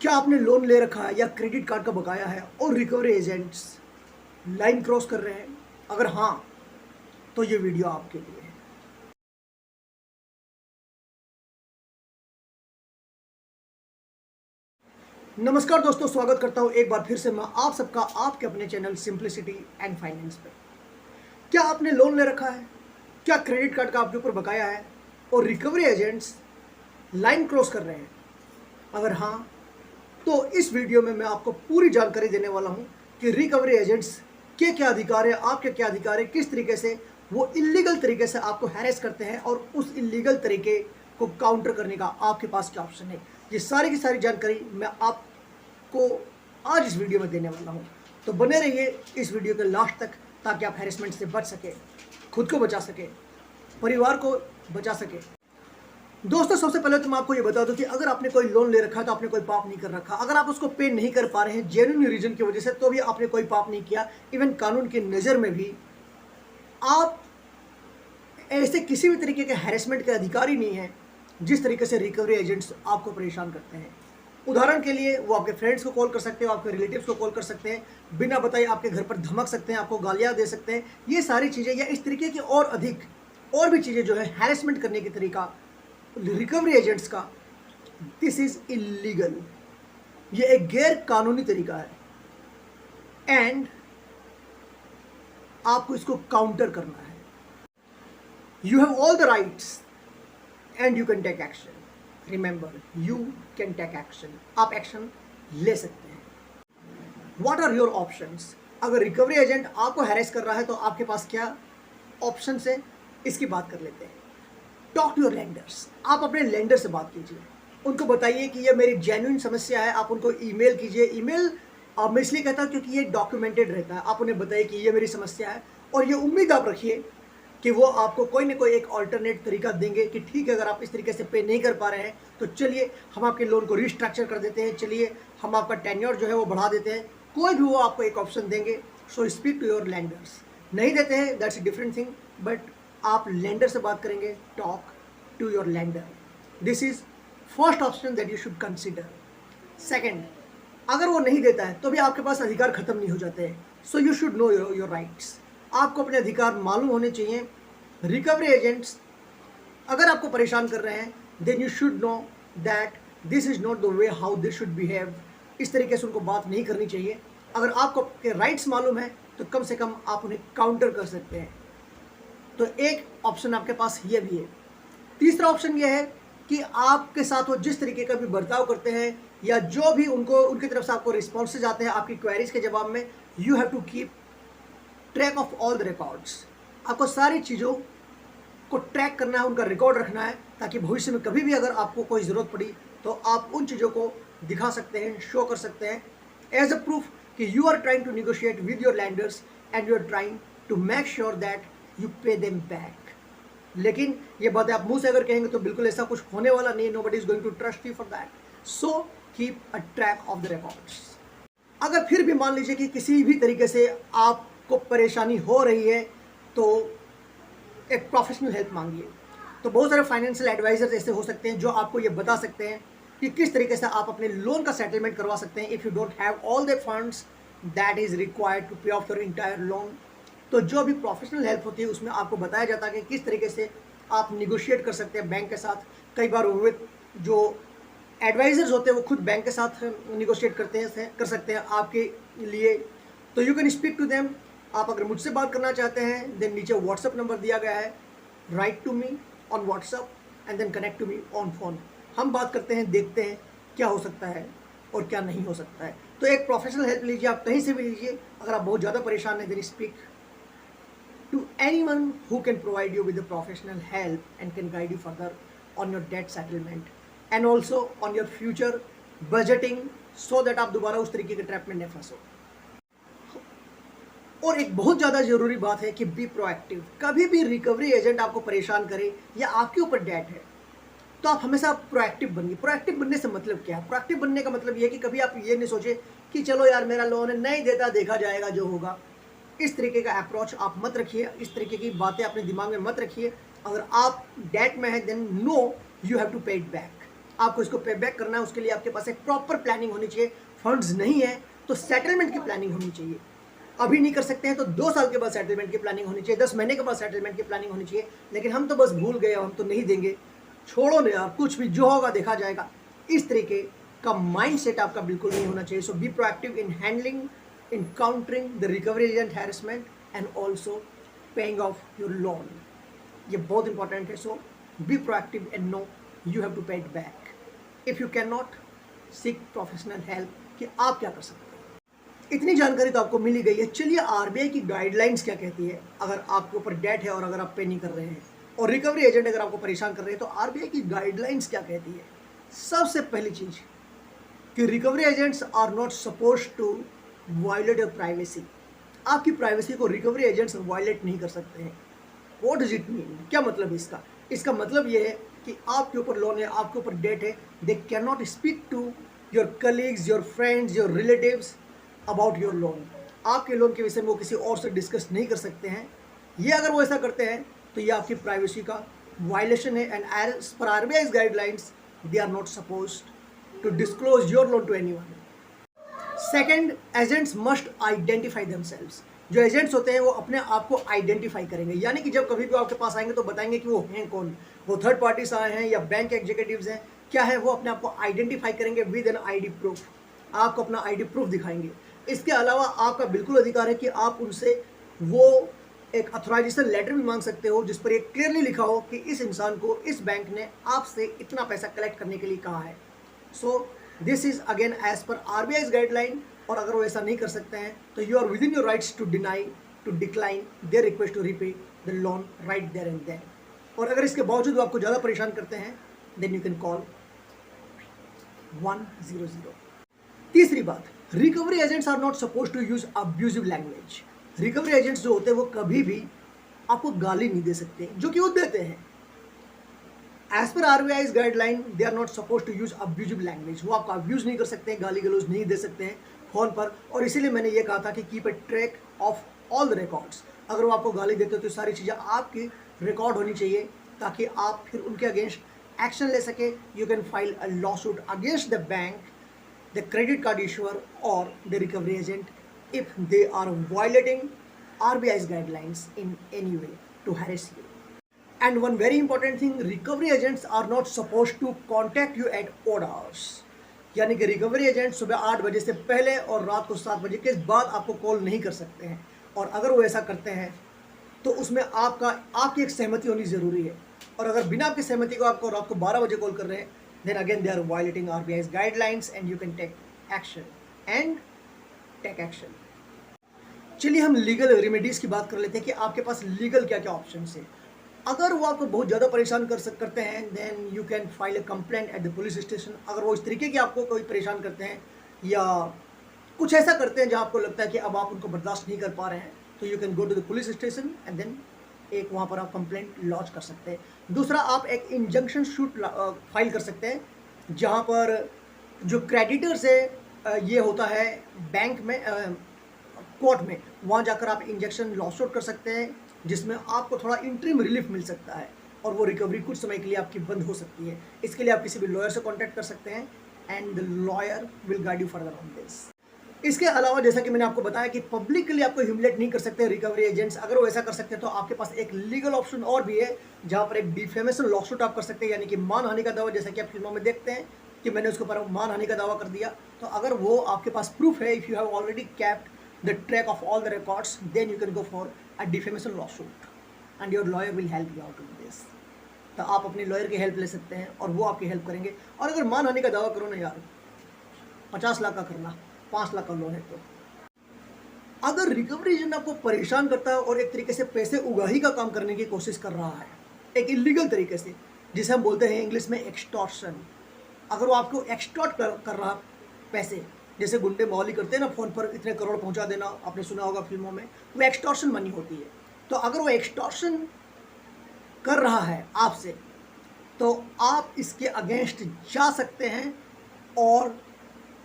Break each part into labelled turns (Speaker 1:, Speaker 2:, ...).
Speaker 1: क्या आपने लोन ले रखा है या क्रेडिट कार्ड का बकाया है और रिकवरी एजेंट्स लाइन क्रॉस कर रहे हैं? अगर हाँ, तो ये वीडियो आपके लिए है। नमस्कार दोस्तों, स्वागत करता हूं एक बार फिर से मैं आप सबका आपके अपने चैनल सिंप्लिसिटी एंड फाइनेंस पे। क्या आपने लोन ले रखा है? क्या क्रेडिट कार्ड का आपके ऊपर बकाया है और रिकवरी एजेंट्स लाइन क्रॉस कर रहे हैं? अगर हाँ, तो इस वीडियो में मैं आपको पूरी जानकारी देने वाला हूं कि रिकवरी एजेंट्स के क्या अधिकार है, आपके क्या अधिकार है, किस तरीके से वो इलीगल तरीके से आपको हैरेस करते हैं और उस इलीगल तरीके को काउंटर करने का आपके पास क्या ऑप्शन है। ये सारी की सारी जानकारी मैं आपको आज इस वीडियो में देने वाला हूं। तो बने रहिए इस वीडियो के लास्ट तक ताकि आप हैरेसमेंट से बच सके, खुद को बचा सके, परिवार को बचा सके। दोस्तों, सबसे पहले तो मैं आपको ये बता दूं कि अगर आपने कोई लोन ले रखा है तो आपने कोई पाप नहीं कर रखा। अगर आप उसको पे नहीं कर पा रहे हैं जेन्युइन रीजन की वजह से, तो भी आपने कोई पाप नहीं किया। इवन कानून की नज़र में भी आप ऐसे किसी भी तरीके के हैरेसमेंट के अधिकारी नहीं है जिस तरीके से रिकवरी एजेंट्स आपको परेशान करते हैं। उदाहरण के लिए, वो आपके फ्रेंड्स को कॉल कर सकते हैं, आपके रिलेटिव्स को कॉल कर सकते हैं, बिना बताए आपके घर पर धमक सकते हैं, आपको गालियाँ दे सकते हैं। ये सारी चीज़ें या इस तरीके की और अधिक और भी चीज़ें जो है हैरेसमेंट करने की तरीका रिकवरी एजेंट्स का, दिस इज इलीगल। ये एक गैर कानूनी तरीका है एंड आपको इसको काउंटर करना है। You have all the rights and you can take action. Remember, you can take action. आप एक्शन ले सकते हैं। What are your options? अगर रिकवरी एजेंट आपको हैरेस कर रहा है तो आपके पास क्या ऑप्शन है, इसकी बात कर लेते हैं। Talk to your lenders. आप अपने लेंडर से बात कीजिए, उनको बताइए कि ये मेरी जेन्युइन समस्या है। आप उनको ईमेल कीजिए। ईमेल मैं इसलिए कहता हूँ क्योंकि ये डॉक्यूमेंटेड रहता है। आप उन्हें बताइए कि ये मेरी समस्या है और ये उम्मीद आप रखिए कि वो आपको कोई ना कोई एक ऑल्टरनेट तरीका देंगे कि ठीक है, अगर आप इस तरीके से पे नहीं कर पा रहे हैं तो चलिए हम आपके लोन को रिस्ट्रक्चर कर देते हैं, चलिए हम आपका टेन्योर जो है वो बढ़ा देते हैं। कोई भी वो आपको एक ऑप्शन देंगे। So speak to your lenders. नहीं देते हैं, that's a different thing, but आप लेंडर से बात करेंगे। Talk to your lender. This is first option that you should consider. Second, अगर वो नहीं देता है तो भी आपके पास अधिकार खत्म नहीं हो जाते हैं। So you should know your rights. आपको अपने अधिकार मालूम होने चाहिए। रिकवरी एजेंट्स अगर आपको परेशान कर रहे हैं, then you should know that this is not the way how this should behave. इस तरीके से उनको बात नहीं करनी चाहिए। अगर आपको आपके राइट्स मालूम है तो कम से कम आप उन्हें काउंटर कर सकते हैं। तो एक ऑप्शन आपके पास ये भी है। तीसरा ऑप्शन ये है कि आपके साथ वो जिस तरीके का भी बर्ताव करते हैं या जो भी उनको उनकी तरफ से आपको रिस्पॉन्सेज आते हैं आपकी क्वेरीज के जवाब में, you have to keep track of all the records. आपको सारी चीज़ों को ट्रैक करना है, उनका रिकॉर्ड रखना है, ताकि भविष्य में कभी भी अगर आपको कोई ज़रूरत पड़ी तो आप उन चीज़ों को दिखा सकते हैं, शो कर सकते हैं एज अ प्रूफ कि you are trying to negotiate with your lenders and you are trying to make sure that you pay them back. लेकिन ये बातें आप मुंह से अगर कहेंगे तो बिल्कुल ऐसा कुछ होने वाला नहीं है। Nobody is going to trust you for that. So keep a track of the records. अगर फिर भी मान लीजिए कि किसी भी तरीके से आपको परेशानी हो रही है तो एक प्रोफेशनल हेल्प मांगिए। तो बहुत सारे फाइनेंशियल एडवाइजर्स ऐसे हो सकते हैं जो आपको ये बता सकते हैं कि किस तरीके से आप अपने लोन का सेटलमेंट करवा सकते हैं if you don't have all the funds that is required to pay off your entire loan. तो जो भी प्रोफेशनल हेल्प होती है उसमें आपको बताया जाता है कि किस तरीके से आप निगोशिएट कर सकते हैं बैंक के साथ। कई बार हुए जो एडवाइजर्स होते हैं वो खुद बैंक के साथ निगोशिएट कर सकते हैं आपके लिए। तो you can speak to them. आप अगर मुझसे बात करना चाहते हैं देन नीचे व्हाट्सअप नंबर दिया गया है, write to me on WhatsApp and then connect to me on phone. हम बात करते हैं, देखते हैं क्या हो सकता है और क्या नहीं हो सकता है। तो एक प्रोफेशनल हेल्प लीजिए, आप कहीं से भी लीजिए। अगर आप बहुत ज़्यादा परेशान हैं then speak to anyone who can provide you with the professional help and can guide you further on your debt settlement and also on your future budgeting so that आप दोबारा उस तरीके के ट्रैप में न फंसो। और एक बहुत ज़्यादा ज़रूरी बात है कि बी प्रोएक्टिव। कभी भी रिकवरी एजेंट आपको परेशान करे या आपके ऊपर डेट है तो आप हमेशा प्रोएक्टिव बनिए। प्रोएक्टिव बनने से मतलब क्या है? प्रोएक्टिव बनने का मतलब ये है कि कभी आप ये नहीं सोचे कि चलो यार मेरा लोन है, नहीं देता, देखा जाएगा जो होगा। इस तरीके का अप्रोच आप मत रखिए। इस तरीके की बातें अपने दिमाग में मत रखिए। अगर आप डेट में हैं then no, you have to pay it back. आपको इसको पे बैक करना है, उसके लिए आपके पास एक प्रॉपर प्लानिंग होनी चाहिए। फंड्स नहीं है तो सेटलमेंट की प्लानिंग होनी चाहिए। अभी नहीं कर सकते हैं तो 2 साल के बाद सेटलमेंट की प्लानिंग होनी चाहिए, 10 महीने के बाद सेटलमेंट की प्लानिंग होनी चाहिए। लेकिन हम तो बस भूल गए, हम तो नहीं देंगे, छोड़ो ना यार, कुछ भी जो होगा देखा जाएगा, इस तरीके का माइंड सेट आपका बिल्कुल नहीं होना चाहिए। So be proactive in handling, in countering the recovery agent harassment and also paying off your loan. ये बहुत इंपॉर्टेंट है। So be proactive and know you have to pay it back. If you can not, seek professional help कि आप क्या कर सकते हैं। इतनी जानकारी तो आपको मिल ही गई है। चलिए आरबीआई की गाइडलाइंस क्या कहती है अगर आपके ऊपर डेट है और अगर आप पे नहीं कर रहे हैं, और रिकवरी एजेंट अगर आपको परेशान कर रहे हैं, तो आरबीआई की गाइडलाइंस क्या कहती है। सबसे पहली चीज कि recovery agents are not suppose to violate your privacy. आपकी प्राइवेसी को रिकवरी एजेंट्स वायलेट नहीं कर सकते हैं। व्हाट डज इट मीन, क्या मतलब इसका? इसका मतलब ये है कि आपके ऊपर लोन है, आपके ऊपर डेट है, they can not speak to your colleagues, your friends, your relatives about your loan. आपके लोन के विषय में वो किसी और से डिस्कस नहीं कर सकते हैं। ये अगर वो ऐसा करते हैं तो ये आपकी प्राइवेसी का वायलेशन है। And as per RBI guidelines they are not supposed to disclose your loan to anyone. Second, agents must identify themselves. जो एजेंट्स होते हैं वो अपने आप को आइडेंटिफाई करेंगे, यानी कि जब कभी भी आपके पास आएंगे तो बताएंगे कि वो हैं कौन, वो थर्ड पार्टीज आए हैं या बैंक एग्जीक्यूटिव्स हैं, क्या है, वो अपने आप को आइडेंटिफाई करेंगे विद एन आईडी प्रूफ। आपको अपना आईडी प्रूफ दिखाएंगे। इसके अलावा आपका बिल्कुल अधिकार है कि आप उनसे वो एक अथोराइजेशन लेटर भी मांग सकते हो जिस पर ये क्लियरली लिखा हो कि इस इंसान को इस बैंक ने आपसे इतना पैसा कलेक्ट करने के लिए कहा है। So this is again as per RBI guideline. और अगर वो ऐसा नहीं कर सकते हैं तो you are within your rights to deny, to decline their request to repay the loan right there and then. और अगर इसके बावजूद वो आपको ज़्यादा परेशान करते हैं देन यू कैन कॉल 100। तीसरी बात, recovery agents are not suppose to use abusive language. Recovery agents जो होते हैं वो कभी भी आपको गाली नहीं दे सकते, जो कि वो देते हैं। As per RBI guideline they are not suppose to use abusive language. वो आपको अब्यूज नहीं कर सकते, गाली गलौज नहीं दे सकते हैं फोन पर। और इसीलिए मैंने ये कहा था कि keep a track of all the records. अगर वो आपको गाली देते हो तो सारी चीज़ें आपकी रिकॉर्ड होनी चाहिए ताकि आप फिर उनके अगेंस्ट एक्शन ले सके। You can file a law suit against the bank, the credit card issuer or the recovery agent if they are violating RBI's guidelines in any way to harass you. And one very important thing, recovery agents are not supposed to contact you at odd hours. यानी कि recovery agent सुबह 8 बजे से पहले और रात को 7 बजे के बाद आपको कॉल नहीं कर सकते हैं। और अगर वो ऐसा करते हैं तो उसमें आपकी एक सहमति होनी ज़रूरी है। और अगर बिना आपकी सहमति को आपको रात को 12 बजे कॉल कर रहे हैं then again they are violating RBI's guidelines and you can take action. चलिए हम लीगल रेमेडीज की बात कर लेते हैं कि आपके पास लीगल क्या क्या ऑप्शन है। अगर वो आपको बहुत ज़्यादा परेशान करते हैं then you can file a complaint at the police station. अगर वो इस तरीके की आपको कोई परेशान करते हैं या कुछ ऐसा करते हैं जहाँ आपको लगता है कि अब आप उनको बर्दाश्त नहीं कर पा रहे हैं, तो you can go to the police station and then एक वहाँ पर आप कंप्लेंट लॉन्च कर सकते हैं। दूसरा, आप एक इंजंक्शन शूट फाइल कर सकते हैं जहाँ पर जो क्रेडिटर्स है ये होता है बैंक में, कोर्ट में, वहाँ जाकर आप इंजेक्शन लॉ सूट कर सकते हैं जिसमें आपको थोड़ा इंटरिम रिलीफ मिल सकता है और वो रिकवरी कुछ समय के लिए आपकी बंद हो सकती है। इसके लिए आप किसी भी लॉयर से कॉन्टैक्ट कर सकते हैं and the lawyer will guide you further on this. इसके अलावा जैसा कि मैंने आपको बताया कि पब्लिक के लिए आपको ह्यूमिलेट नहीं कर सकते रिकवरी एजेंट्स। अगर वो ऐसा कर सकते हैं तो आपके पास एक लीगल ऑप्शन और भी है जहां पर एक डिफेमेशन लॉसूट आप कर सकते हैं, यानी कि मानहानि का दावा, जैसा कि आप फिल्मों में देखते हैं कि मैंने उसके ऊपर मानहानि का दावा कर दिया। तो अगर वो आपके पास प्रूफ है, if you have already kept the track of all the records, then you can go for a defamation lawsuit and your lawyer will help you out in this. तो आप अपने लॉयर की हेल्प ले सकते हैं और वो आपकी हेल्प करेंगे। और अगर मानहानि का दावा करो ना यार, 50 लाख का करना, 5 लाख का लोन है। तो अगर रिकवरी एजेंट आपको परेशान करता है और एक तरीके से पैसे उगाही का काम करने की कोशिश कर रहा है एक इलीगल तरीके से, जिसे हम बोलते हैं इंग्लिश में एक्सटॉर्शन, अगर वो आपको एक्सटॉर्ट कर रहा पैसे, जैसे गुंडे मौली करते हैं ना, फ़ोन पर इतने करोड़ पहुंचा देना, आपने सुना होगा फिल्मों में, वो एक्सटॉर्शन मनी होती है। तो अगर वो एक्सटॉर्शन कर रहा है आपसे तो आप इसके अगेंस्ट जा सकते हैं और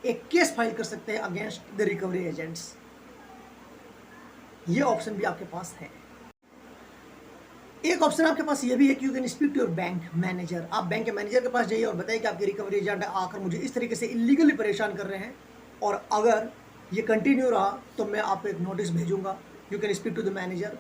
Speaker 1: एक केस फाइल कर सकते हैं अगेंस्ट द रिकवरी एजेंट्स। ये ऑप्शन भी आपके पास है। एक ऑप्शन आपके पास ये भी है कि you can speak to your bank manager. आप बैंक के मैनेजर के पास जाइए और बताइए कि आपके रिकवरी एजेंट आकर मुझे इस तरीके से इलीगली परेशान कर रहे हैं, और अगर ये कंटिन्यू रहा तो मैं आपको एक नोटिस भेजूंगा। You can speak to the manager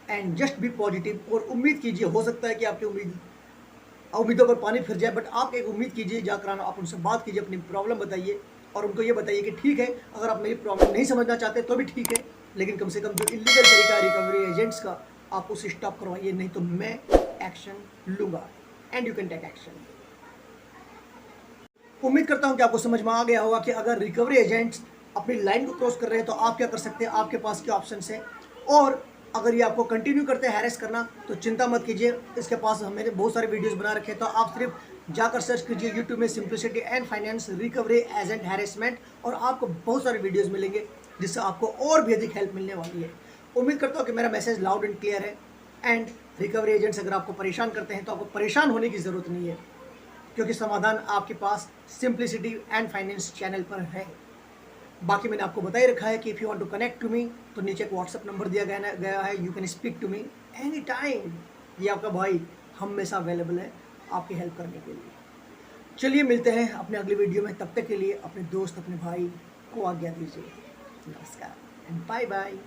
Speaker 1: and just be positive, और उम्मीद कीजिए, हो सकता है कि आपकी उम्मीदों पर पानी फिर जाए, बट आप एक उम्मीद कीजिए, जाकर आप उनसे बात कीजिए, अपनी प्रॉब्लम बताइए और उनको ये बताइए कि ठीक है, अगर आप मेरी प्रॉब्लम नहीं समझना चाहते तो भी ठीक है, लेकिन कम से कम जो इलीगल तरीका है रिकवरी एजेंट्स का, आप उसे स्टॉप करवाइए, नहीं तो मैं एक्शन लूंगा। And you can take action. उम्मीद करता हूं कि आपको समझ में आ गया होगा कि अगर रिकवरी एजेंट्स अपनी लाइन को क्रॉस कर रहे हैं तो आप क्या कर सकते हैं, आपके पास क्या ऑप्शन है। और अगर ये आपको कंटिन्यू करते हैं हैरेस करना तो चिंता मत कीजिए, इसके पास मैंने बहुत सारे वीडियोस बना रखे हैं, तो आप सिर्फ जाकर सर्च कीजिए यूट्यूब में simplicity and finance recovery agent harassment, और आपको बहुत सारे वीडियोस मिलेंगे जिससे आपको और भी अधिक हेल्प मिलने वाली है। उम्मीद करता हूँ कि मेरा मैसेज लाउड एंड क्लियर है। एंड रिकवरी एजेंट्स अगर आपको परेशान करते हैं तो आपको परेशान होने की ज़रूरत नहीं है, क्योंकि समाधान आपके पास सिंप्लिसिटी एंड फाइनेंस चैनल पर है। बाकी मैंने आपको बता ही रखा है कि if you want to connect to me तो नीचे एक व्हाट्सअप नंबर दिया गया है, you can speak to me any time. ये आपका भाई हमेशा अवेलेबल है आपकी हेल्प करने के लिए। चलिए मिलते हैं अपने अगली वीडियो में, तब तक के लिए अपने दोस्त अपने भाई को आज्ञा दीजिए। नमस्कार एंड बाय बाय।